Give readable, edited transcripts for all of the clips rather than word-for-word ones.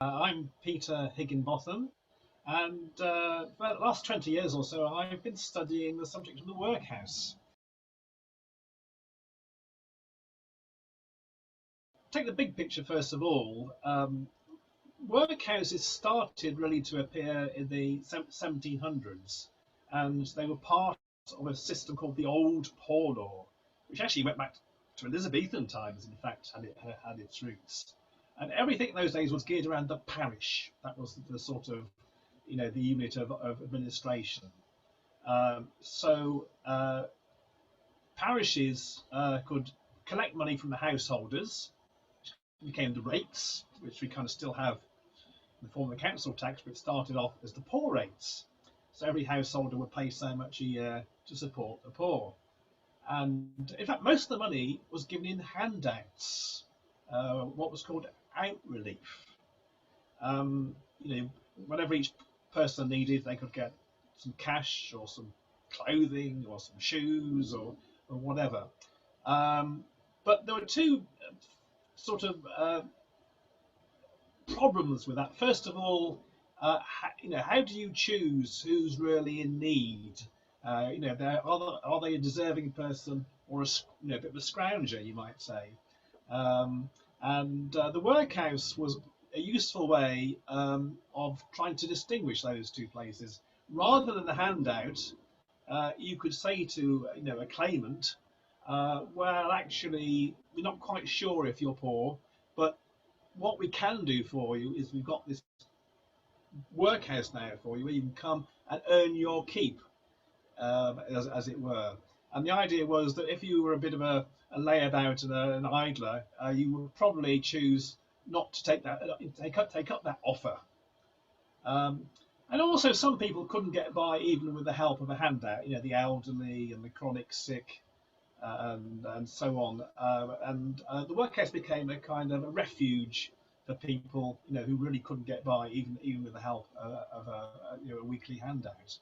I'm Peter Higginbotham, and for the last 20 years or so, I've been studying the subject of the workhouse. Take the big picture first of all. Workhouses started really to appear in the 1700s, and they were part of a system called the Old Poor Law, which actually went back to Elizabethan times. In fact, had its roots, and everything in those days was geared around the parish. That was the sort of the unit of administration. So parishes could collect money from the householders, which became the rates, which we kind of still have in the form of the council tax, but it started off as the poor rates. So every householder would pay so much a year to support the poor. And in fact, most of the money was given in handouts, what was called out relief. You know, whatever each person needed, they could get some cash or some clothing or some shoes or whatever. But there were two sort of problems with that. First of all, how do you choose who's really in need? Are they a deserving person or a bit of a scrounger, you might say? And the workhouse was a useful way of trying to distinguish those two places. Rather than the handout, you could say to a claimant, well, actually, we're not quite sure if you're poor, but what we can do for you is we've got this workhouse now for you where you can come and earn your keep, as it were. And the idea was that if you were a bit of a layabout and an idler, you would probably choose not to take up that offer. And also, some people couldn't get by even with the help of a handout. The elderly and the chronic sick, and so on. And the workhouse became a kind of a refuge for people, who really couldn't get by even with the help of a weekly handout.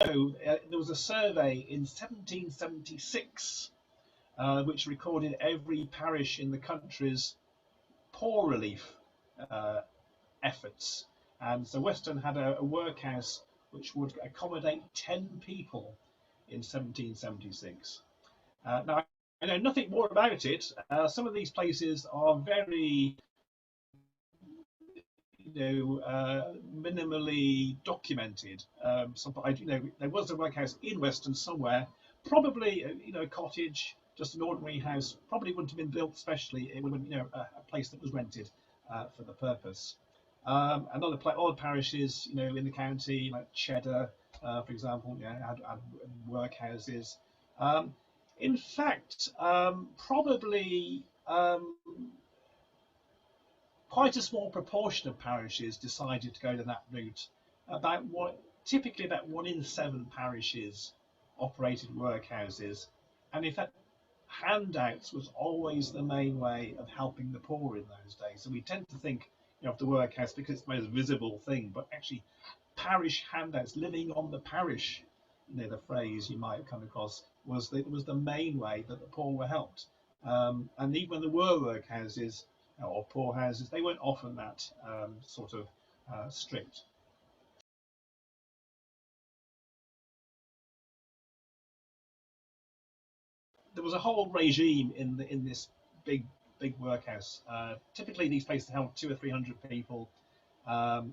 So there was a survey in 1776 which recorded every parish in the country's poor relief uh, efforts. And so Weston had a workhouse which would accommodate 10 people in 1776. Now, I know nothing more about it. Some of these places are very, minimally documented. There was a workhouse in Weston somewhere, probably, a cottage, just an ordinary house. Probably wouldn't have been built specially. It would have been, a place that was rented for the purpose. And other parishes, in the county, like Cheddar, for example, had workhouses. In fact, probably quite a small proportion of parishes decided to go to that route. Typically about 1 in 7 parishes operated workhouses, and in fact, handouts was always the main way of helping the poor in those days. So we tend to think of the workhouse because it's the most visible thing, but actually, parish handouts, living on the parish, the phrase you might have come across, was the main way that the poor were helped. And even when there were workhouses or poor houses, they weren't often that sort of strict. There was a whole regime in this big workhouse. Typically, these places held 200 or 300 people, and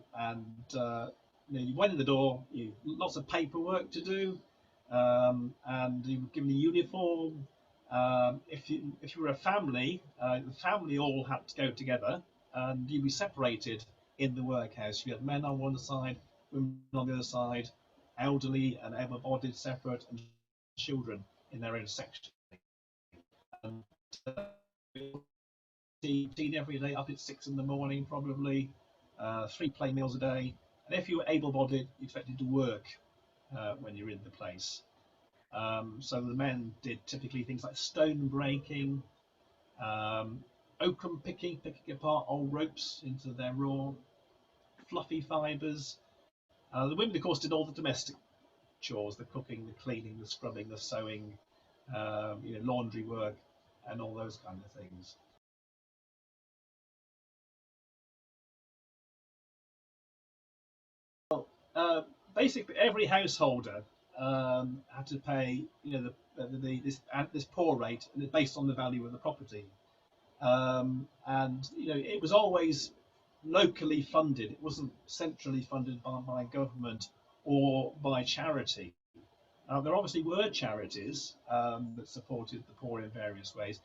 you went in the door. Lots of paperwork to do, and you were given a uniform. If you were a family, the family all had to go together, and you'd be separated in the workhouse. You had men on one side, women on the other side, elderly and able-bodied separate, and children in their own section. And eating every day up at 6 in the morning, probably 3 plain meals a day. And if you were able-bodied, you expected to work when you're in the place. So the men did typically things like stone breaking, oakum picking apart old ropes into their raw, fluffy fibres. The women, of course, did all the domestic chores: the cooking, the cleaning, the scrubbing, the sewing, laundry work. and all those kind of things. Uh, Basically, every householder had to pay, this poor rate, and it's based on the value of the property. And it was always locally funded. It wasn't centrally funded by government or by charity. There obviously were charities that supported the poor in various ways,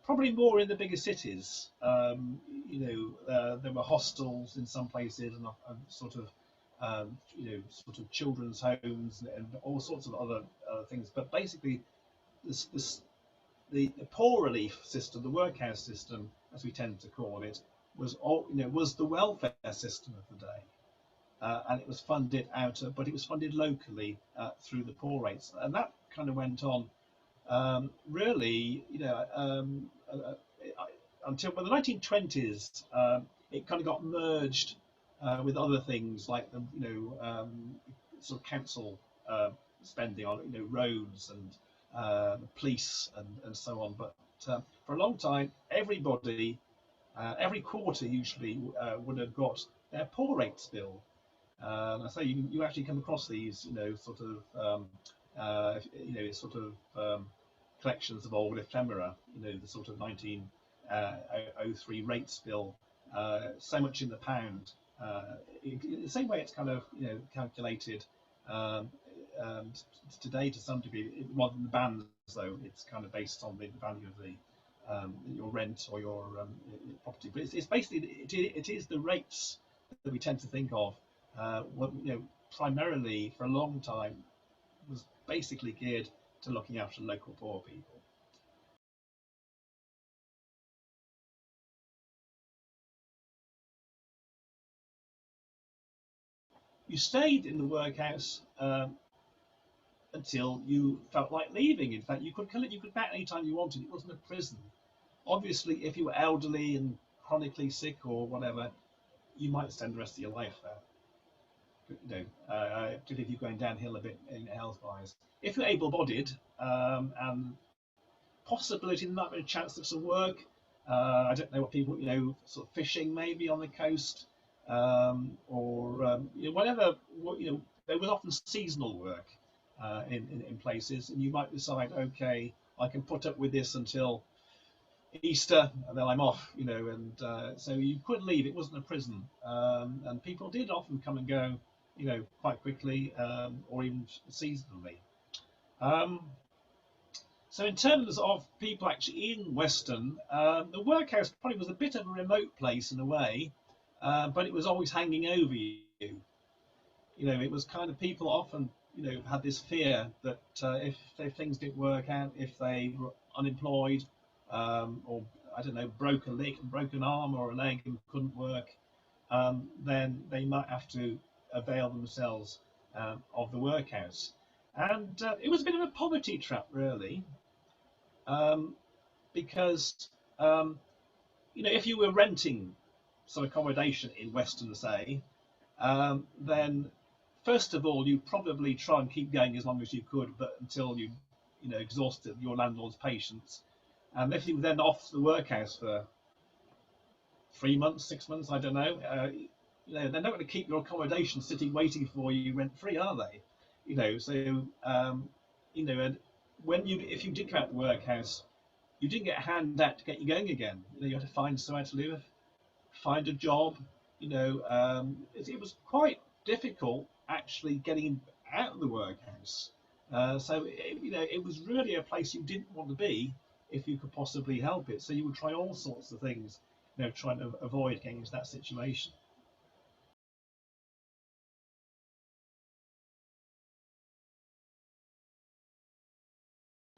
probably more in the bigger cities. There were hostels in some places, and sort of sort of children's homes and all sorts of other things. But basically, this the poor relief system, the workhouse system, as we tend to call it, was the welfare system of the day. And it was funded but it was funded locally through the poor rates, and that kind of went on really, until the 1920s. It kind of got merged with other things like the, sort of council spending on roads and police and so on. But for a long time, everybody, every quarter usually would have got their poor rates bill. I say you actually come across these, sort of collections of old ephemera, the sort of 1903 rates bill, so much in the pound. The same way it's kind of calculated um, today to some degree, rather than the bands though, it's kind of based on the value of the your rent or your property. But it's basically it is the rates that we tend to think of. What, primarily for a long time was basically geared to looking after local poor people. You stayed in the workhouse until you felt like leaving. In fact, you could back any time you wanted. It wasn't a prison. Obviously, if you were elderly and chronically sick or whatever, you might spend the rest of your life there. Particularly if you're going downhill a bit in health-wise. If you're able-bodied and possibility there might be a chance of some work. I don't know what people, sort of fishing maybe on the coast, or whatever. There was often seasonal work in places, and you might decide, okay, I can put up with this until Easter, and then I'm off. And so you could leave. It wasn't a prison, and people did often come and go, quite quickly, or even seasonally. Um, So in terms of people actually in Weston, the workhouse probably was a bit of a remote place in a way, but it was always hanging over you. It was kind of people often, had this fear that if things didn't work out, if they were unemployed, or I don't know, broke an arm or a leg and couldn't work, then they might have to avail themselves of the workhouse. And it was a bit of a poverty trap, really, um, because if you were renting some accommodation in Western, say, then first of all you probably try and keep going as long as you could, but until you exhausted your landlord's patience. And if you were then off the workhouse for 3 months, 6 months, I don't know, they're not going to keep your accommodation sitting waiting for you rent free, are they? So and when if you did come out the workhouse, you didn't get a hand out to get you going again. You had to find somewhere to live, find a job. It was quite difficult actually getting out of the workhouse. So it was really a place you didn't want to be if you could possibly help it. So you would try all sorts of things, trying to avoid getting into that situation.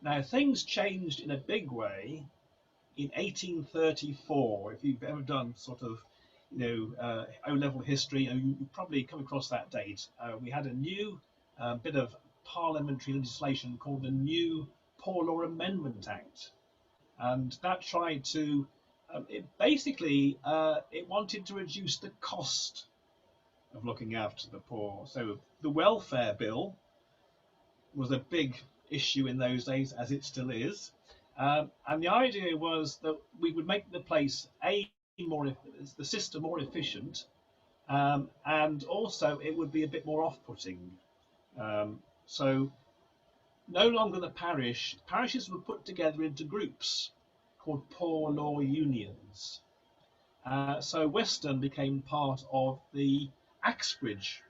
Now things changed in a big way in 1834. If you've ever done sort of O-level history, you probably come across that date. We had a new bit of parliamentary legislation called the New Poor Law Amendment Act, and that tried to it basically it wanted to reduce the cost of looking after the poor. So the welfare bill was a big issue in those days, as it still is. And the idea was that we would make the place the system more efficient, and also it would be a bit more off-putting. So no longer parishes were put together into groups called poor law unions. So Weston became part of the Axbridge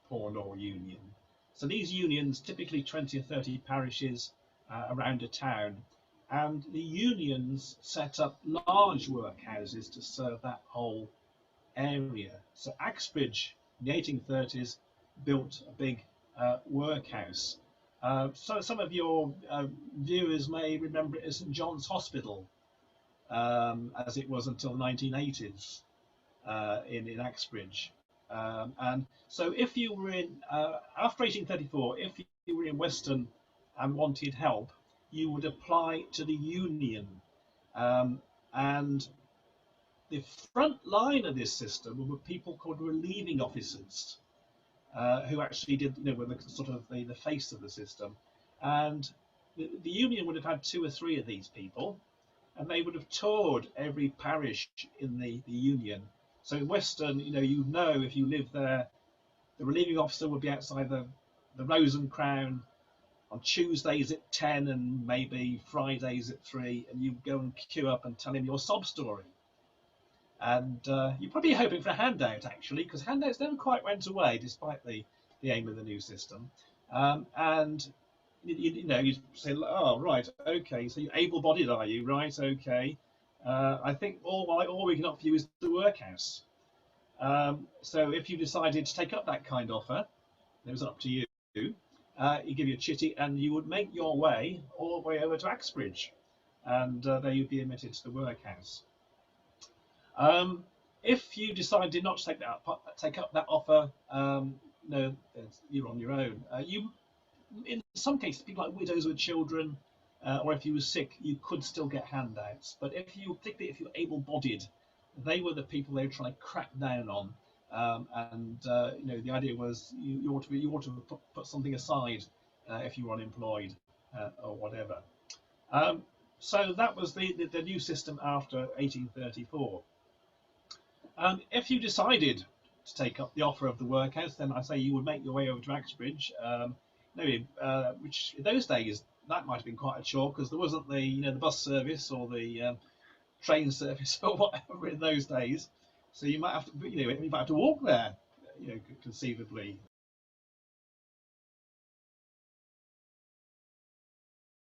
Poor Law Union. So these unions, typically 20 or 30 parishes around a town, and the unions set up large workhouses to serve that whole area. So Axbridge in the 1830s built a big workhouse. So some of your viewers may remember it as St John's Hospital, as it was until the 1980s in Axbridge. And so if you were in, after 1834, if you were in Weston and wanted help, you would apply to the union. And the front line of this system were people called relieving officers, who actually did, were the sort of the face of the system. And the union would have had two or three of these people, and they would have toured every parish in the union. So in Weston, if you live there, the relieving officer would be outside the Rose and Crown on Tuesdays at 10 and maybe Fridays at 3, and you go and queue up and tell him your sob story. And you're probably hoping for a handout, actually, because handouts never quite went away, despite the aim of the new system. And you say, oh, right, okay, so you're able-bodied, are you? Right, okay. I think all we can offer you is the workhouse. So if you decided to take up that kind of offer, it was up to you. You give you a chitty, and you would make your way all the way over to Axbridge, and there you'd be admitted to the workhouse. If you decided not to take up that offer, no, you're on your own. In some cases, people like widows with children, or if you were sick, you could still get handouts. But particularly if you're able-bodied, they were the people they were trying to crack down on. The idea was you ought to put something aside if you were unemployed or whatever. So that was the new system after 1834. If you decided to take up the offer of the workhouse, then I say you would make your way over to Axbridge. Which in those days that might have been quite a chore, because there wasn't the bus service or the train service or whatever in those days. So you might have to walk there, conceivably.